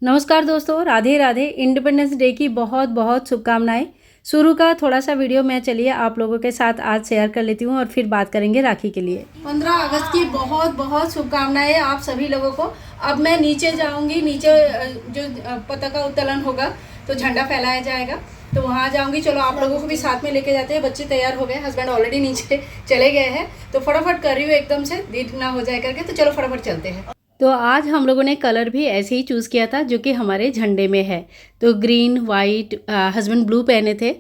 नमस्कार दोस्तों, Radhe Radhe. Independence day की बहुत बहुत शुभकामनाएं। शुरू का थोड़ा सा वीडियो मैं चलिए आप लोगों के साथ आज शेयर कर लेती हूं और फिर बात करेंगे राखी के लिए। 15 अगस्त की बहुत बहुत शुभकामनाएं आप सभी लोगों को। अब मैं नीचे जाऊंगी, नीचे जो पताका उत्तोलन होगा तो झंडा फहराया जाएगा, तो वहाँ जाऊंगी। चलो आप लोगों को भी साथ में लेके जाते हैं। बच्चे तैयार हो गए, हस्बैंड ऑलरेडी नीचे चले गए हैं, तो फटाफट कर रही हूँ एकदम से, देर ना हो जाए करके। तो चलो फटाफट चलते हैं। तो आज हम लोगों ने कलर भी ऐसे ही चूज़ किया था जो कि हमारे झंडे में है। तो ग्रीन वाइट, हस्बैंड ब्लू पहने थे।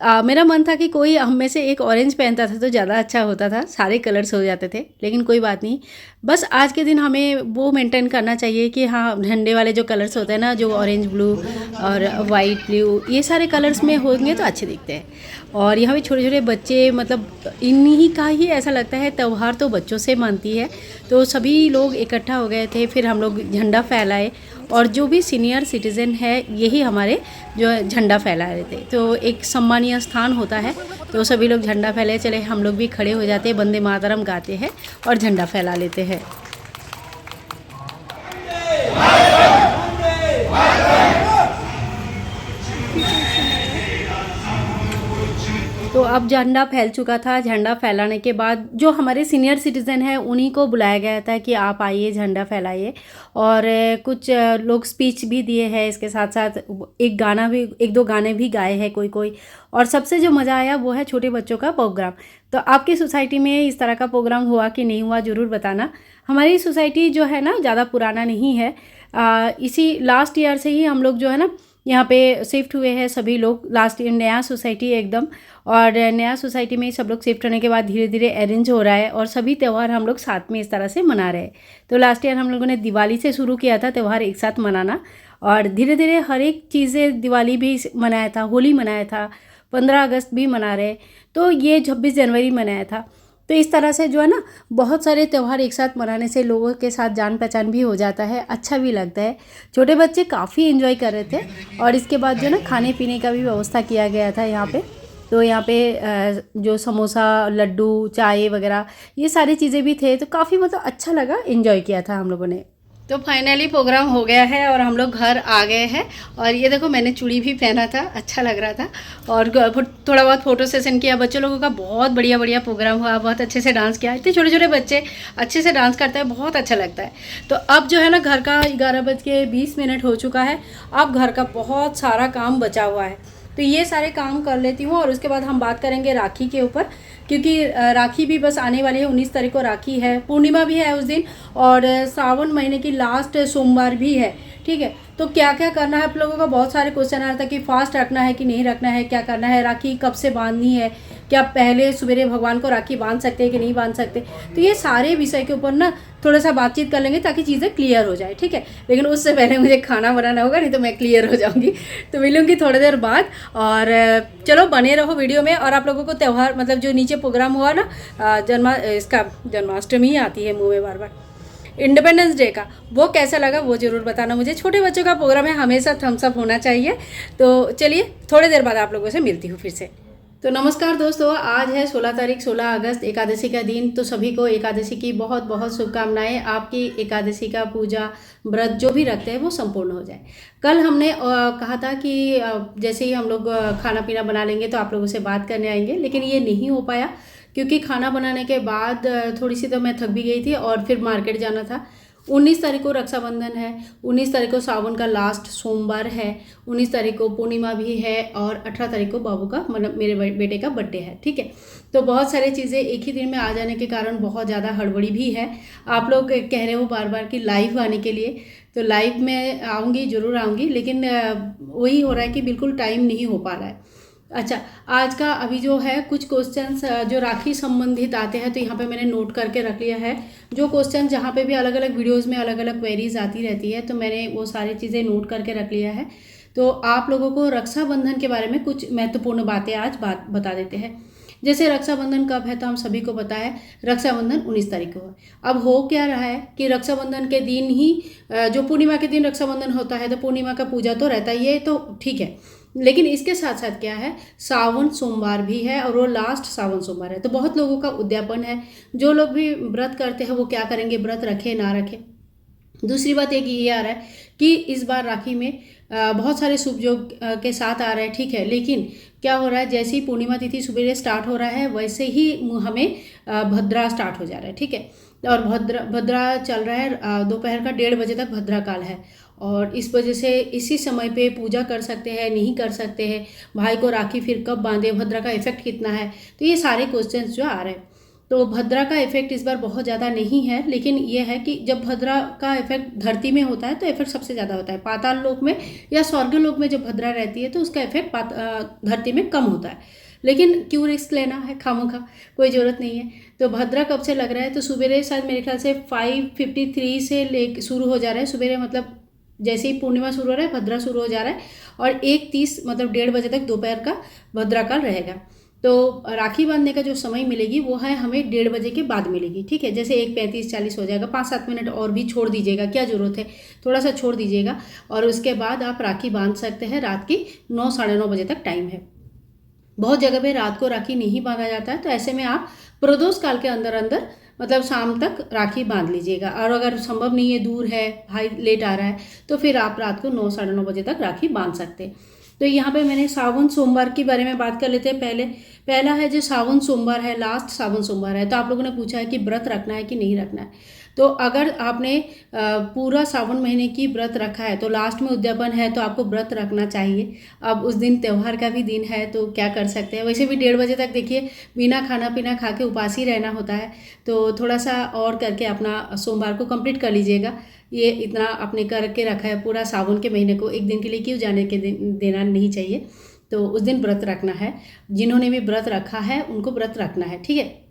मेरा मन था कि कोई हम में से एक ऑरेंज पहनता था तो ज़्यादा अच्छा होता था, सारे कलर्स हो जाते थे, लेकिन कोई बात नहीं। बस आज के दिन हमें वो मेंटेन करना चाहिए कि हाँ, झंडे वाले जो कलर्स होते हैं ना, जो ऑरेंज ब्लू और वाइट ब्लू, ये सारे कलर्स में होंगे तो अच्छे दिखते हैं। और यहाँ भी छोटे छोटे बच्चे, मतलब इन्हीं का ही ऐसा लगता है त्यौहार तो बच्चों से मानती है। तो सभी लोग इकट्ठा हो गए थे, फिर हम लोग झंडा फहराए। और जो भी सीनियर सिटीज़न है यही हमारे जो झंडा फहरा रहे थे, तो एक सम्मानीय स्थान होता है। तो सभी लोग झंडा फहराए, चले हम लोग भी खड़े हो जाते हैं, वंदे मातरम गाते हैं और झंडा फहरा लेते हैं। तो अब झंडा फैल चुका था। झंडा फैलाने के बाद जो हमारे सीनियर सिटीज़न हैं उन्हीं को बुलाया गया था कि आप आइए झंडा फैलाइए। और कुछ लोग स्पीच भी दिए हैं, इसके साथ साथ एक दो गाने भी गाए हैं कोई कोई। और सबसे जो मज़ा आया वो है छोटे बच्चों का प्रोग्राम। तो आपकी सोसाइटी में इस तरह का प्रोग्राम हुआ कि नहीं हुआ, ज़रूर बताना। हमारी सोसाइटी जो है ना, ज़्यादा पुराना नहीं है। इसी लास्ट ईयर से ही हम लोग जो है ना यहाँ पे शिफ्ट हुए हैं सभी लोग। लास्ट ईयर नया सोसाइटी है एकदम, और नया सोसाइटी में सब लोग शिफ्ट होने के बाद धीरे धीरे अरेंज हो रहा है और सभी त्यौहार हम लोग साथ में इस तरह से मना रहे हैं। तो लास्ट ईयर हम लोगों ने दिवाली से शुरू किया था त्यौहार एक साथ मनाना, और धीरे धीरे हर एक चीज़ें, दिवाली भी मनाया था, होली मनाया था, 15 अगस्त भी मना रहे, तो ये 26 जनवरी मनाया था। तो इस तरह से जो है ना, बहुत सारे त्यौहार एक साथ मनाने से लोगों के साथ जान पहचान भी हो जाता है, अच्छा भी लगता है। छोटे बच्चे काफ़ी एंजॉय कर रहे थे। और इसके बाद जो ना खाने पीने का भी व्यवस्था किया गया था यहाँ पे। तो यहाँ पे जो समोसा, लड्डू, चाय वगैरह ये सारी चीज़ें भी थे, तो काफ़ी मतलब अच्छा लगा, एंजॉय किया था हम लोगों ने। तो फाइनली प्रोग्राम हो गया है और हम लोग घर आ गए हैं। और ये देखो, मैंने चूड़ी भी पहना था, अच्छा लग रहा था। और थोड़ा बहुत फ़ोटो सेशन किया। बच्चों लोगों का बहुत बढ़िया बढ़िया प्रोग्राम हुआ, बहुत अच्छे से डांस किया। इतने छोटे छोटे बच्चे अच्छे से डांस करते हैं, बहुत अच्छा लगता है। तो अब जो है ना, घर का 11:20 हो चुका है। अब घर का बहुत सारा काम बचा हुआ है, तो ये सारे काम कर लेती हूँ और उसके बाद हम बात करेंगे राखी के ऊपर। क्योंकि राखी भी बस आने वाली है, 19 तारीख को राखी है, पूर्णिमा भी है उस दिन, और सावन महीने की लास्ट सोमवार भी है। ठीक है, तो क्या क्या करना है आप लोगों का बहुत सारे क्वेश्चन आ रहा था कि फास्ट रखना है कि नहीं रखना है, क्या करना है, राखी कब से बांधनी है, क्या पहले सवेरे भगवान को राखी बांध सकते हैं कि नहीं बांध सकते। तो ये सारे विषय के ऊपर ना थोड़ा सा बातचीत कर लेंगे ताकि चीज़ें क्लियर हो जाए। ठीक है, लेकिन उससे पहले मुझे खाना बनाना होगा, नहीं तो मैं क्लियर हो जाऊँगी। तो मिलूँगी थोड़ी देर बाद। और चलो बने रहो वीडियो में। और आप लोगों को त्यौहार, मतलब जो नीचे प्रोग्राम हुआ ना, जन्माष्टमी आती है मुँह में बार बार, इंडिपेंडेंस डे का, वो कैसा लगा वो ज़रूर बताना मुझे। छोटे बच्चों का प्रोग्राम है, हमेशा थम्स अप होना चाहिए। तो चलिए थोड़ी देर बाद आप लोगों से मिलती हूँ फिर से। तो नमस्कार दोस्तों, आज है 16 तारीख, 16 अगस्त, एकादशी का दिन। तो सभी को एकादशी की बहुत बहुत शुभकामनाएं। आपकी एकादशी का पूजा व्रत जो भी रखते हैं वो संपूर्ण हो जाए। कल हमने कहा था कि जैसे ही हम लोग खाना पीना बना लेंगे तो आप लोगों से बात करने आएंगे, लेकिन ये नहीं हो पाया क्योंकि खाना बनाने के बाद थोड़ी सी तो मैं थक भी गई थी और फिर मार्केट जाना था। 19 तारीख को रक्षाबंधन है, 19 तारीख को सावन का लास्ट सोमवार है, 19 तारीख को पूर्णिमा भी है, और 18 तारीख को बाबू का, मतलब मेरे बेटे का बर्थडे है। ठीक है, तो बहुत सारी चीज़ें एक ही दिन में आ जाने के कारण बहुत ज़्यादा हड़बड़ी भी है। आप लोग कह रहे हो बार बार कि लाइव आने के लिए, तो लाइव में आऊँगी, ज़रूर आऊँगी, लेकिन वही हो रहा है कि बिल्कुल टाइम नहीं हो पा रहा है। अच्छा, आज का अभी जो है कुछ क्वेश्चंस जो राखी संबंधित आते हैं, तो यहाँ पे मैंने नोट करके रख लिया है। जो क्वेश्चन जहाँ पे भी अलग अलग वीडियोस में अलग अलग क्वेरीज आती रहती है, तो मैंने वो सारी चीज़ें नोट करके रख लिया है। तो आप लोगों को रक्षाबंधन के बारे में कुछ महत्वपूर्ण बातें आज बता देते हैं। जैसे रक्षाबंधन कब है, तो हम सभी को पता है रक्षाबंधन 19 तारीख को है। अब हो क्या रहा है कि रक्षाबंधन के दिन ही, जो पूर्णिमा के दिन रक्षाबंधन होता है, तो पूर्णिमा का पूजा तो रहता ही है, तो ठीक है, लेकिन इसके साथ साथ क्या है, सावन सोमवार भी है और वो लास्ट सावन सोमवार है। तो बहुत लोगों का उद्यापन है। जो लोग भी व्रत करते हैं वो क्या करेंगे, व्रत रखे ना रखे, दूसरी बात एक ये आ रहा है कि इस बार राखी में बहुत सारे शुभ योग के साथ आ रहा है, ठीक है, लेकिन क्या हो रहा है, जैसे ही पूर्णिमा तिथि सुबह स्टार्ट हो रहा है वैसे ही हमें भद्रा स्टार्ट हो जा रहा है, ठीक है। और भद्रा चल रहा है, दोपहर का 1:30 बजे तक भद्रा काल है। और इस वजह से इसी समय पे पूजा कर सकते हैं, नहीं कर सकते हैं, भाई को राखी फिर कब बांधे, भद्रा का इफेक्ट कितना है, तो ये सारे क्वेश्चंस जो आ रहे हैं। तो भद्रा का इफेक्ट इस बार बहुत ज़्यादा नहीं है, लेकिन ये है कि जब भद्रा का इफेक्ट धरती में होता है तो इफेक्ट सबसे ज़्यादा होता है। पाताल लोक में या स्वर्ग लोक में जब भद्रा रहती है तो उसका इफेक्ट धरती में कम होता है। लेकिन क्यों रिस्क लेना है खामखा, कोई ज़रूरत नहीं है। तो भद्रा कब से लग रहा है, तो सुबेरे शायद मेरे ख्याल से 5:53 से ले शुरू हो जा रहा है। सुबेरे मतलब जैसे ही पूर्णिमा शुरू हो रहा है भद्रा शुरू हो जा रहा है, और 1:30 मतलब 1:30 बजे तक दोपहर का भद्रा काल रहेगा। तो राखी बांधने का जो समय मिलेगी वो है हमें 1:30 बजे के बाद मिलेगी, ठीक है। जैसे 1:35-40 हो जाएगा, 5-7 मिनट और भी छोड़ दीजिएगा, क्या ज़रूरत है, थोड़ा सा छोड़ दीजिएगा। और उसके बाद आप राखी बांध सकते हैं। रात की 9 साढ़े 9 बजे तक टाइम है। बहुत जगह पे रात को राखी नहीं बांधा जाता है, तो ऐसे में आप प्रदोष काल के अंदर अंदर मतलब शाम तक राखी बांध लीजिएगा। और अगर संभव नहीं है, दूर है, भाई लेट आ रहा है, तो फिर आप रात को 9 साढ़े 9 बजे तक राखी बांध सकते हैं। तो यहाँ पे मैंने सावन सोमवार के बारे में बात कर लेते हैं। पहला है जो सावन सोमवार है, लास्ट सावन सोमवार है। तो आप लोगों ने पूछा है कि व्रत रखना है कि नहीं रखना है। तो अगर आपने पूरा सावन महीने की व्रत रखा है तो लास्ट में उद्यापन है तो आपको व्रत रखना चाहिए। अब उस दिन त्यौहार का भी दिन है तो क्या कर सकते हैं। वैसे भी 1:30 बजे तक देखिए बिना खाना पीना खा के उपास ही रहना होता है, तो थोड़ा सा और करके अपना सोमवार को कंप्लीट कर लीजिएगा। ये इतना आपने करके रखा है पूरा सावन के महीने को, एक दिन के लिए क्यों जाने के देना नहीं चाहिए। तो उस दिन व्रत रखना है। जिन्होंने भी व्रत रखा है उनको व्रत रखना है, ठीक है।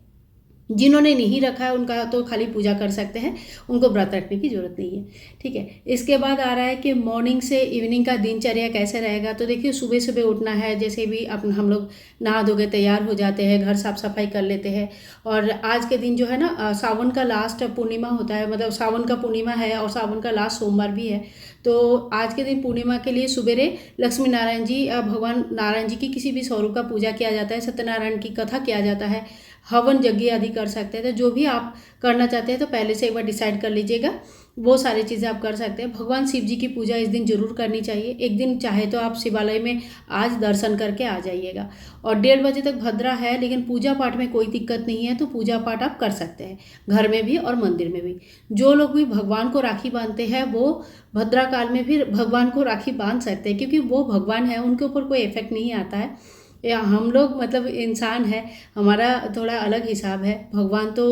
जिन्होंने नहीं रखा है उनका तो खाली पूजा कर सकते हैं, उनको व्रत रखने की ज़रूरत नहीं है, ठीक है। इसके बाद आ रहा है कि मॉर्निंग से इवनिंग का दिनचर्या कैसे रहेगा। तो देखिए सुबह सुबह उठना है, जैसे भी हम लोग नहा धो के तैयार हो जाते हैं, घर साफ सफाई कर लेते हैं। और आज के दिन जो है ना सावन का लास्ट पूर्णिमा होता है, मतलब सावन का पूर्णिमा है और सावन का लास्ट सोमवार भी है। तो आज के दिन पूर्णिमा के लिए सुबेरे लक्ष्मी नारायण जी, भगवान नारायण जी की किसी भी स्वरूप का पूजा किया जाता है, सत्यनारायण की कथा किया जाता है, हवन यज्ञ आदि कर सकते हैं। तो जो भी आप करना चाहते हैं तो पहले से एक बार डिसाइड कर लीजिएगा, वो सारी चीज़ें आप कर सकते हैं। भगवान शिव जी की पूजा इस दिन जरूर करनी चाहिए। एक दिन चाहे तो आप शिवालय में आज दर्शन करके आ जाइएगा। और 1:30 बजे तक भद्रा है, लेकिन पूजा पाठ में कोई दिक्कत नहीं है, तो पूजा पाठ आप कर सकते हैं घर में भी और मंदिर में भी। जो लोग भी भगवान को राखी बांधते हैं वो भद्रा काल में भी भगवान को राखी बांध सकते हैं, क्योंकि वो भगवान है, उनके ऊपर कोई इफेक्ट नहीं आता है। या हम लोग मतलब इंसान है, हमारा थोड़ा अलग हिसाब है। भगवान तो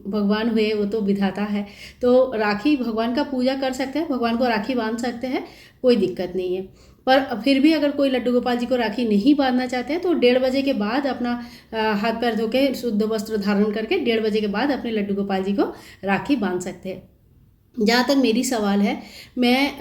भगवान हुए, वो तो विधाता है। तो राखी भगवान का पूजा कर सकते हैं, भगवान को राखी बांध सकते हैं, कोई दिक्कत नहीं है। पर फिर भी अगर कोई लड्डू गोपाल जी को राखी नहीं बांधना चाहते हैं तो 1:30 बजे के बाद अपना हाथ पैर धो के शुद्ध वस्त्र धारण करके 1:30 बजे के बाद अपने लड्डू गोपाल जी को राखी बांध सकते हैं। जहाँ तक मेरी सवाल है, मैं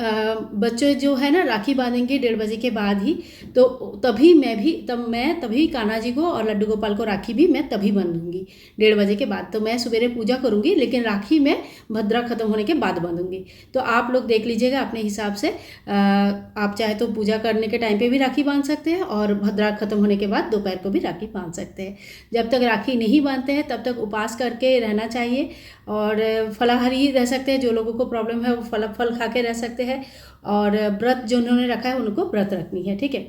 बच्चे जो है ना राखी बांधेंगे 1:30 बजे के बाद ही, तो तभी मैं तभी कान्हा जी को और लड्डू गोपाल को राखी भी मैं तभी बांधूंगी 1:30 बजे के बाद। तो मैं सवेरे पूजा करूंगी, लेकिन राखी मैं भद्रा खत्म होने के बाद बांधूंगी। तो आप लोग देख लीजिएगा अपने हिसाब से, आप चाहे तो पूजा करने के टाइम पे भी राखी बांध सकते हैं और भद्रा खत्म होने के बाद दोपहर को भी राखी बांध सकते हैं। जब तक राखी नहीं बांधते हैं तब तक उपास करके रहना चाहिए और फलाहारी रह सकते हैं। जो लोगों को प्रॉब्लम है वो फल खा के रह सकते हैं, और व्रत जो उन्होंने रखा है उनको व्रत रखनी है, ठीक है।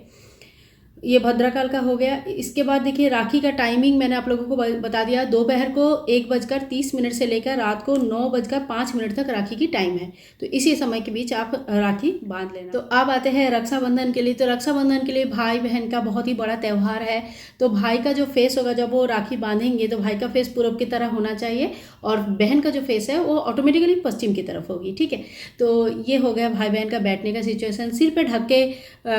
ये भद्राकाल का हो गया। इसके बाद देखिए राखी का टाइमिंग मैंने आप लोगों को बता दिया। दोपहर को 1:30 से लेकर रात को 9:05 तक राखी की टाइम है। तो इसी समय के बीच आप राखी बांध लेना। तो अब आते हैं रक्षाबंधन के लिए। तो रक्षाबंधन के लिए भाई बहन का बहुत ही बड़ा त्यौहार है। तो भाई का जो फेस होगा जब वो राखी बांधेंगे तो भाई का फेस पूरब की तरह होना चाहिए, और बहन का जो फेस है वो ऑटोमेटिकली पश्चिम की तरफ होगी, ठीक है। तो ये हो गया भाई बहन का बैठने का सिचुएशन। सिर पे ढक के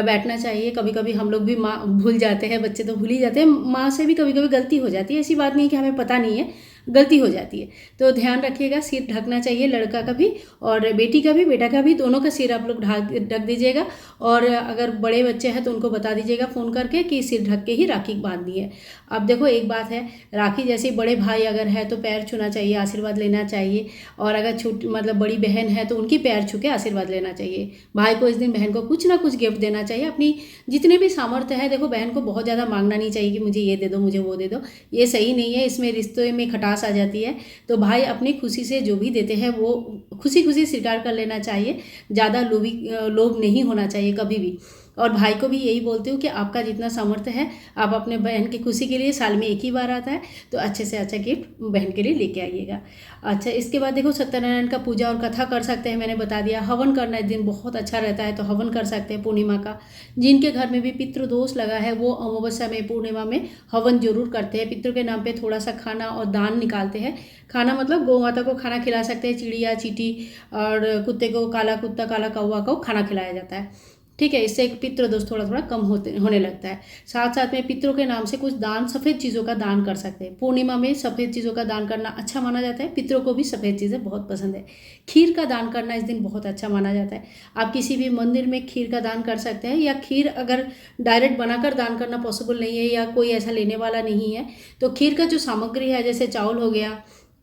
बैठना चाहिए। कभी कभी हम लोग भी भूल जाते हैं, बच्चे तो भूल ही जाते हैं, माँ से भी कभी कभी गलती हो जाती है। ऐसी बात नहीं कि हमें पता नहीं है, गलती हो जाती है। तो ध्यान रखिएगा, सिर ढकना चाहिए, लड़का का भी और बेटी का भी, बेटा का भी, दोनों का सिर आप लोग ढक दीजिएगा। और अगर बड़े बच्चे हैं तो उनको बता दीजिएगा फ़ोन करके कि सिर ढक के ही राखी बांधनी है। अब देखो एक बात है, राखी जैसे बड़े भाई अगर है तो पैर छूना चाहिए, आशीर्वाद लेना चाहिए। और अगर मतलब बड़ी बहन है तो उनकी पैर छू के आशीर्वाद लेना चाहिए। भाई को इस दिन बहन को कुछ ना कुछ गिफ्ट देना चाहिए, अपनी जितने भी सामर्थ्य है। देखो बहन को बहुत ज़्यादा मांगना नहीं चाहिए कि मुझे ये दे दो, मुझे वो दे दो, ये सही नहीं है। इसमें रिश्ते में खटास पास आ जाती है। तो भाई अपनी खुशी से जो भी देते हैं वो खुशी खुशी स्वीकार कर लेना चाहिए, ज़्यादा लोभ नहीं होना चाहिए कभी भी। और भाई को भी यही बोलती हूँ कि आपका जितना सामर्थ्य है आप अपने बहन की खुशी के लिए, साल में एक ही बार आता है तो अच्छे से अच्छा गिफ्ट बहन के लिए लेके आइएगा। अच्छा, इसके बाद देखो सत्यनारायण का पूजा और कथा कर सकते हैं, मैंने बता दिया। हवन करना इस दिन बहुत अच्छा रहता है, तो हवन कर सकते हैं पूर्णिमा का। जिनके घर में भी पितृदोष लगा है वो अमावस्या में, पूर्णिमा में हवन जरूर करते हैं। पितृ के नाम पे थोड़ा सा खाना और दान निकालते हैं। खाना मतलब गौ माता को खाना खिला सकते हैं, चिड़िया चींटी और कुत्ते को, काला कुत्ता काला कौवा को खाना खिलाया जाता है। ठीक है, इससे पितृ दोष थोड़ा थोड़ा कम होने लगता है। साथ साथ में पितरों के नाम से कुछ दान, सफ़ेद चीज़ों का दान कर सकते हैं। पूर्णिमा में सफ़ेद चीज़ों का दान करना अच्छा माना जाता है। पितरों को भी सफ़ेद चीज़ें बहुत पसंद है। खीर का दान करना इस दिन बहुत अच्छा माना जाता है। आप किसी भी मंदिर में खीर का दान कर सकते हैं, या खीर अगर डायरेक्ट बनाकर दान करना पॉसिबल नहीं है या कोई ऐसा लेने वाला नहीं है तो खीर का जो सामग्री है, जैसे चावल हो गया,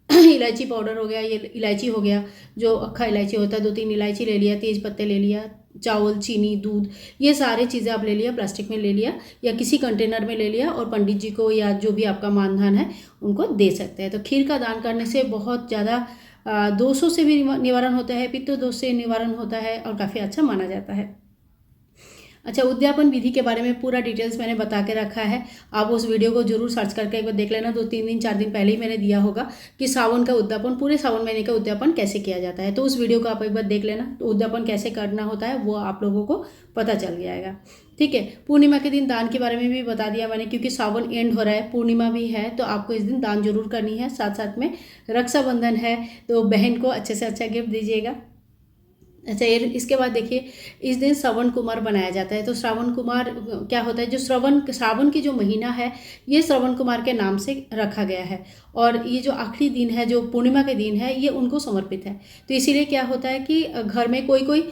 इलायची पाउडर हो गया, ये इलायची हो गया जो अक्खा इलायची होता है, 2-3 इलायची ले लिया, तेज पत्ते ले लिया, चावल, चीनी, दूध, ये सारी चीज़ें आप ले लिया, प्लास्टिक में ले लिया या किसी कंटेनर में ले लिया और पंडित जी को या जो भी आपका मानधन है उनको दे सकते हैं। तो खीर का दान करने से बहुत ज़्यादा दोषों से भी निवारण होता है, पितृ दोष से निवारण होता है और काफ़ी अच्छा माना जाता है। अच्छा, उद्यापन विधि के बारे में पूरा डिटेल्स मैंने बता के रखा है, आप उस वीडियो को जरूर सर्च करके एक बार देख लेना। 2-3 दिन 4 दिन पहले ही मैंने दिया होगा कि सावन का उद्यापन, पूरे सावन महीने का उद्यापन कैसे किया जाता है, तो उस वीडियो को आप एक बार देख लेना। तो उद्यापन कैसे करना होता है वो आप लोगों को पता चल जाएगा। ठीक है, पूर्णिमा के दिन दान के बारे में भी बता दिया मैंने, क्योंकि सावन एंड हो रहा है, पूर्णिमा भी है, तो आपको इस दिन दान जरूर करनी है। साथ साथ में रक्षाबंधन है तो बहन को अच्छे से अच्छा गिफ्ट दीजिएगा। अच्छा, इसके बाद देखिए, इस दिन श्रवण कुमार बनाया जाता है। तो श्रावण कुमार क्या होता है, जो श्रावण की जो महीना है ये श्रवण कुमार के नाम से रखा गया है, और ये जो आखिरी दिन है, जो पूर्णिमा के दिन है, ये उनको समर्पित है। तो इसीलिए क्या होता है कि घर में कोई कोई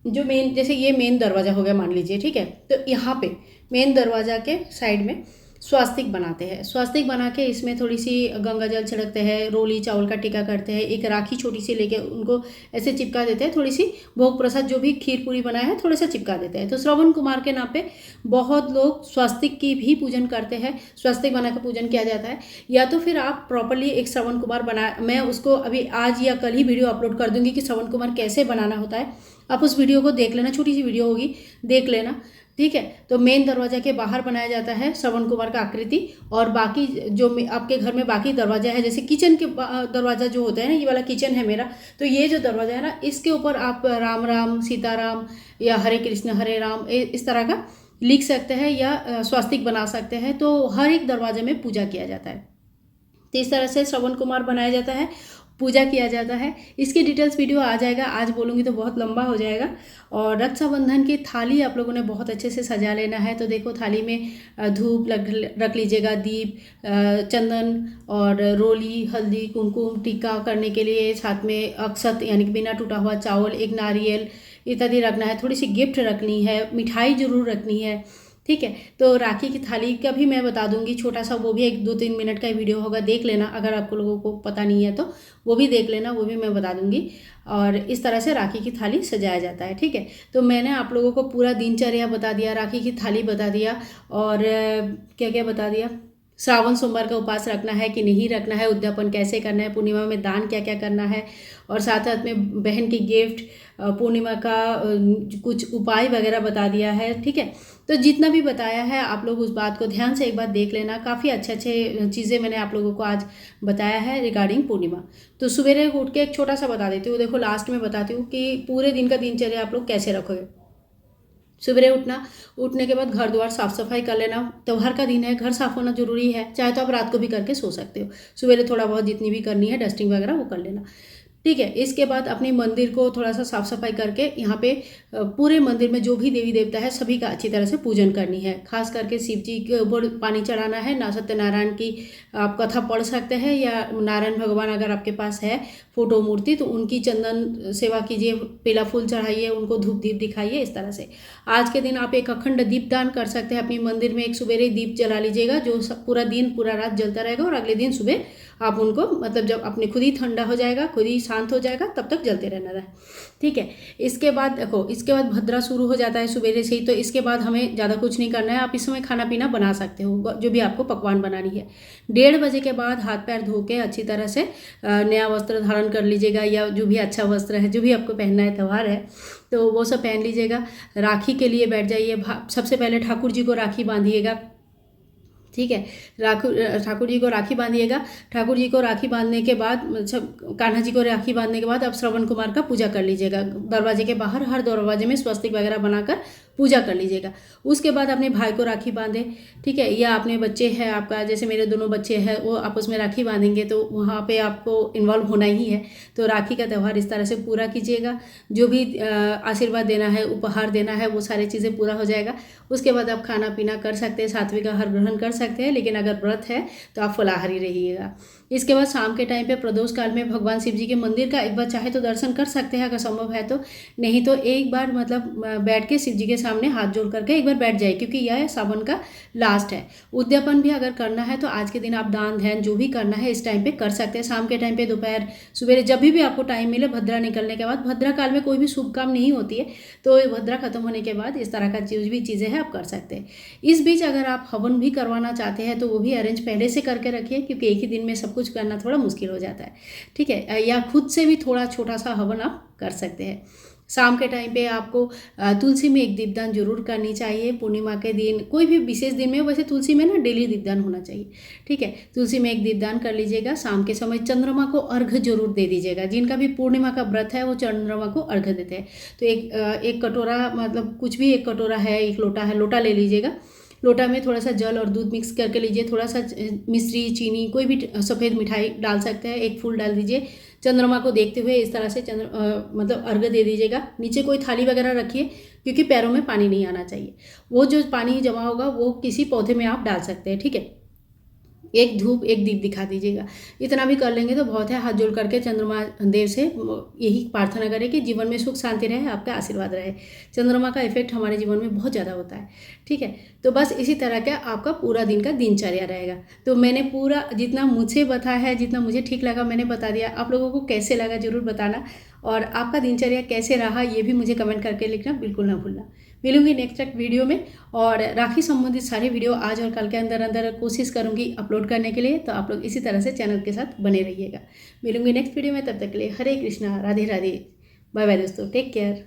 जो मेन, जैसे ये मेन दरवाज़ा हो गया मान लीजिए, ठीक है, तो यहाँ पे मेन दरवाज़ा के साइड में स्वास्तिक बनाते हैं। स्वास्तिक बना के इसमें थोड़ी सी गंगा जल छिड़कते हैं, रोली चावल का टीका करते हैं, एक राखी छोटी सी लेके उनको ऐसे चिपका देते हैं, थोड़ी सी भोग प्रसाद जो भी खीर पूरी बनाया है थोड़ा सा चिपका देते हैं। तो श्रवण कुमार के नाम पे बहुत लोग स्वास्तिक की भी पूजन करते हैं, स्वास्तिक बना के पूजन किया जाता है। या तो फिर आप प्रॉपरली एक श्रवण कुमार बना, मैं उसको अभी आज या कल ही वीडियो अपलोड कर दूंगी कि श्रवण कुमार कैसे बनाना होता है, आप उस वीडियो को देख लेना, छोटी सी वीडियो होगी, देख लेना। ठीक है, तो मेन दरवाजा के बाहर बनाया जाता है श्रवण कुमार का आकृति, और बाकी जो आपके घर में बाकी दरवाजा है, जैसे किचन के दरवाजा जो होता है ना, ये वाला किचन है मेरा, तो ये जो दरवाजा है ना, इसके ऊपर आप राम राम सीताराम या हरे कृष्ण हरे राम इस तरह का लिख सकते हैं, या स्वास्तिक बना सकते हैं। तो हर एक दरवाजे में पूजा किया जाता है। तो इस तरह से श्रवण कुमार बनाया जाता है, पूजा किया जाता है। इसकी डिटेल्स वीडियो आ जाएगा, आज बोलूँगी तो बहुत लंबा हो जाएगा। और रक्षाबंधन की थाली आप लोगों ने बहुत अच्छे से सजा लेना है। तो देखो, थाली में धूप रख लीजिएगा, दीप, चंदन और रोली, हल्दी, कुमकुम, टीका करने के लिए, साथ में अक्षत यानी कि बिना टूटा हुआ चावल, एक नारियल इत्यादि रखना है, थोड़ी सी गिफ्ट रखनी है, मिठाई जरूर रखनी है। ठीक है, तो राखी की थाली का भी मैं बता दूंगी, छोटा सा, वो भी 1-2-3 मिनट का वीडियो होगा, देख लेना। अगर आपको लोगों को पता नहीं है तो वो भी देख लेना, वो भी मैं बता दूंगी। और इस तरह से राखी की थाली सजाया जाता है। ठीक है, तो मैंने आप लोगों को पूरा दिनचर्या बता दिया, राखी की थाली बता दिया, और क्या क्या बता दिया, श्रावण सोमवार का उपवास रखना है कि नहीं रखना है, उद्यापन कैसे करना है, पूर्णिमा में दान क्या क्या करना है, और साथ साथ में बहन की गिफ्ट, पूर्णिमा का कुछ उपाय वगैरह बता दिया है। ठीक है, तो जितना भी बताया है आप लोग उस बात को ध्यान से एक बार देख लेना। काफ़ी अच्छे अच्छे चीज़ें मैंने आप लोगों को आज बताया है रिगार्डिंग पूर्णिमा। तो सवेरे उठ के एक छोटा सा बता देती हूँ, देखो लास्ट में बताती हूँ कि पूरे दिन का दिनचर्या आप लोग कैसे रखोगे। सवेरे उठने के बाद घर द्वार साफ सफाई कर लेना। त्योहार का दिन है, घर साफ होना जरूरी है, चाहे तो आप रात को भी करके सो सकते हो। सवेरे थोड़ा बहुत जितनी भी करनी है डस्टिंग वगैरह वो कर लेना। ठीक है, इसके बाद अपने मंदिर को थोड़ा सा साफ सफाई करके यहाँ पे पूरे मंदिर में जो भी देवी देवता है सभी का अच्छी तरह से पूजन करनी है। खास करके शिव जी के ऊपर पानी चढ़ाना है, ना सत्यनारायण की आप कथा पढ़ सकते हैं, या नारायण भगवान अगर आपके पास है फोटो मूर्ति तो उनकी चंदन सेवा कीजिए, पीला फूल चढ़ाइए, उनको धूप दीप दिखाइए। इस तरह से आज के दिन आप एक अखंड दीप दान कर सकते हैं अपने मंदिर में। एक सुबेरे दीप जला लीजिएगा जो पूरा दिन पूरा रात जलता रहेगा, और अगले दिन सुबह आप उनको मतलब जब अपने खुद ही ठंडा हो जाएगा, खुद ही शांत हो जाएगा, तब तक जलते रहना है। ठीक है। इसके बाद देखो, इसके बाद भद्रा शुरू हो जाता है सुबह से ही, तो इसके बाद हमें ज़्यादा कुछ नहीं करना है। आप इस समय खाना पीना बना सकते हो, जो भी आपको पकवान बनानी है। 1:30 बजे के बाद हाथ पैर धो के अच्छी तरह से नया वस्त्र धारण कर लीजिएगा, या जो भी अच्छा वस्त्र है, जो भी आपको पहनना है, त्यौहार है तो वो सब पहन लीजिएगा। राखी के लिए बैठ जाइए। सबसे पहले ठाकुर जी को राखी बांधिएगा। ठीक है। ठाकुर जी को राखी बांधिएगा। ठाकुर जी को राखी बांधने के बाद, सब कान्हा जी को राखी बांधने के बाद अब श्रवण कुमार का पूजा कर लीजिएगा। दरवाजे के बाहर हर दरवाजे में स्वस्तिक वगैरह बनाकर पूजा कर लीजिएगा। उसके बाद अपने भाई को राखी बांधे। ठीक है। या अपने बच्चे हैं आपका, जैसे मेरे दोनों बच्चे हैं, वो आपस में राखी बांधेंगे तो वहाँ पे आपको इन्वॉल्व होना ही है। तो राखी का त्यौहार इस तरह से पूरा कीजिएगा। जो भी आशीर्वाद देना है, उपहार देना है, वो सारी चीज़ें पूरा हो जाएगा। उसके बाद आप खाना पीना कर सकते हैं, सात्विक आहार ग्रहण कर सकते हैं, लेकिन अगर व्रत है तो आप फलाहारी रहिएगा। इसके बाद शाम के टाइम पे प्रदोष काल में भगवान शिव जी के मंदिर का एक बार चाहे तो दर्शन कर सकते हैं, अगर संभव है तो। नहीं तो एक बार मतलब बैठ के शिव जी के सामने हाथ जोड़ करके एक बार बैठ जाए, क्योंकि यह सावन का लास्ट है। उद्यापन भी अगर करना है तो आज के दिन आप दान ध्यान जो भी करना है इस टाइम पे कर सकते हैं। शाम के टाइम पे, दोपहर, सुबह, जब भी आपको टाइम मिले। भद्रा निकलने के बाद, भद्रा काल में कोई भी शुभ काम नहीं होती है, तो भद्रा खत्म होने के बाद इस तरह का जो भी चीज़ें हैं आप कर सकते हैं। इस बीच अगर आप हवन भी करवाना चाहते हैं तो वो भी अरेंज पहले से करके रखिए, क्योंकि एक ही दिन में सब कुछ करना थोड़ा मुश्किल हो जाता है। ठीक है। या खुद से भी थोड़ा छोटा सा हवन आप कर सकते हैं। शाम के टाइम पे आपको तुलसी में एक दीपदान जरूर करनी चाहिए। पूर्णिमा के दिन, कोई भी विशेष दिन में, वैसे तुलसी में ना डेली दीपदान होना चाहिए। ठीक है। तुलसी में एक दीपदान कर लीजिएगा। शाम के समय चंद्रमा को अर्घ जरूर दे दीजिएगा। जिनका भी पूर्णिमा का व्रत है वो चंद्रमा को अर्घ देते हैं। तो एक कटोरा, मतलब कुछ भी, एक कटोरा है, एक लोटा है, लोटा ले लीजिएगा। लोटा में थोड़ा सा जल और दूध मिक्स करके लीजिए। थोड़ा सा मिश्री, चीनी, कोई भी सफ़ेद मिठाई डाल सकते हैं। एक फूल डाल दीजिए। चंद्रमा को देखते हुए इस तरह से मतलब अर्घ दे दीजिएगा। नीचे कोई थाली वगैरह रखिए, क्योंकि पैरों में पानी नहीं आना चाहिए। वो जो पानी जमा होगा वो किसी पौधे में आप डाल सकते हैं। ठीक है। एक धूप, एक दीप दिखा दीजिएगा। इतना भी कर लेंगे तो बहुत है। हाथ जोड़ करके चंद्रमा देव से यही प्रार्थना करें कि जीवन में सुख शांति रहे, आपका आशीर्वाद रहे। चंद्रमा का इफेक्ट हमारे जीवन में बहुत ज़्यादा होता है। ठीक है। तो बस इसी तरह का आपका पूरा दिन का दिनचर्या रहेगा। तो मैंने पूरा जितना मुझे बताया है, जितना मुझे ठीक लगा, मैंने बता दिया। आप लोगों को कैसे लगा ज़रूर बताना, और आपका दिनचर्या कैसे रहा ये भी मुझे कमेंट करके लिखना बिल्कुल ना भूलना। मिलूंगी नेक्स्ट वीडियो में, और राखी संबंधित सारे वीडियो आज और कल के अंदर अंदर कोशिश करूंगी अपलोड करने के लिए। तो आप लोग इसी तरह से चैनल के साथ बने रहिएगा। मिलूंगी नेक्स्ट वीडियो में, तब तक के लिए हरे कृष्णा, राधे राधे, बाय बाय दोस्तों, टेक केयर।